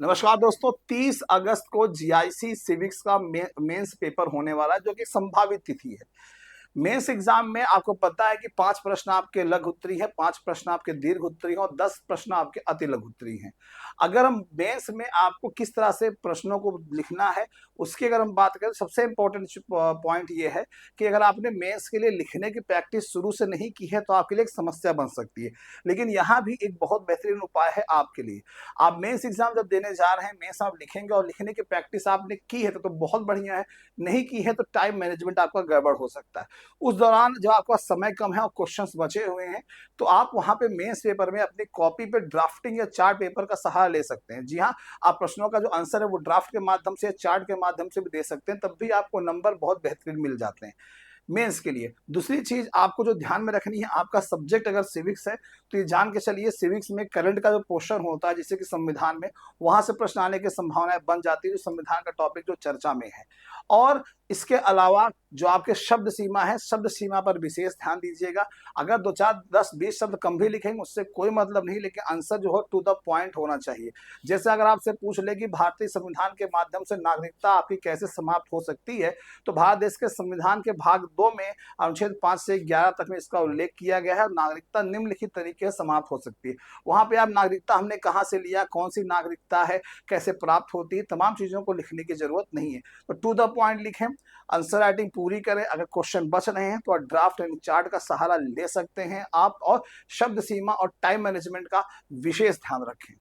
नमस्कार दोस्तों, 30 अगस्त को जीआईसी सिविक्स का मेंस पेपर होने वाला है, जो कि संभावित तिथि है। मेंस एग्जाम में आपको पता है कि 5 प्रश्न आपके लघु उत्तरीय हैं, 5 प्रश्न आपके दीर्घ उत्तरीय हैं और 10 प्रश्न आपके अति लघु उत्तरीय हैं। अगर हम मेंस में आपको किस तरह से प्रश्नों को लिखना है, उसकी अगर हम बात करें, सबसे इम्पोर्टेंट पॉइंट ये है कि अगर आपने मेंस के लिए लिखने की प्रैक्टिस शुरू से नहीं की है, तो आपके लिए एक समस्या बन सकती है। लेकिन यहाँ भी एक बहुत बेहतरीन उपाय है आपके लिए। आप मेंस एग्जाम जब देने जा रहे हैं, मेंस आप लिखेंगे और लिखने की प्रैक्टिस आपने की है तो बहुत बढ़िया है। नहीं की है तो टाइम मैनेजमेंट आपका गड़बड़ हो सकता है। उस दौरान जब आपका समय कम है और क्वेश्चंस बचे हुए हैं, तो आप वहां पे मेंस पेपर में अपनी कॉपी पे ड्राफ्टिंग या चार्ट पेपर का सहारा ले सकते हैं। जी हाँ, आप प्रश्नों का जो आंसर है वो ड्राफ्ट के माध्यम से या चार्ट के माध्यम से भी दे सकते हैं, तब भी आपको नंबर बहुत बेहतरीन मिल जाते हैं मेंस के लिए। दूसरी चीज आपको जो ध्यान में रखनी है, आपका सब्जेक्ट अगर सिविक्स है तो ये जान के चलिए, सिविक्स में करंट का जो पोर्शन होता है, जैसे कि संविधान में, वहां से प्रश्न आने की संभावनाएं बन जाती है, जो संविधान का टॉपिक जो चर्चा में है। और इसके अलावा जो आपके शब्द सीमा है, शब्द सीमा पर विशेष ध्यान दीजिएगा। अगर 2 4 10 20 शब्द कम भी लिखेंगे उससे कोई मतलब नहीं, लेकिन आंसर जो हो टू द पॉइंट होना चाहिए। जैसे अगर आपसे पूछ ले कि भारतीय संविधान के माध्यम से नागरिकता आपकी कैसे समाप्त हो सकती है, तो भारत देश के संविधान के भाग 2 में अनुच्छेद 5 से 11 तक में इसका उल्लेख किया गया है। नागरिकता निम्नलिखित तरीके से समाप्त हो सकती है। वहां पे आप नागरिकता हमने कहाँ से लिया, कौन सी नागरिकता है, कैसे प्राप्त होती है, तमाम चीजों को लिखने की जरूरत नहीं है। तो टू द पॉइंट लिखें, आंसर राइटिंग पूरी करें। अगर क्वेश्चन बच रहे हैं तो आप ड्राफ्ट यानी चार्ट का सहारा ले सकते हैं आप, और शब्द सीमा और टाइम मैनेजमेंट का विशेष ध्यान रखें।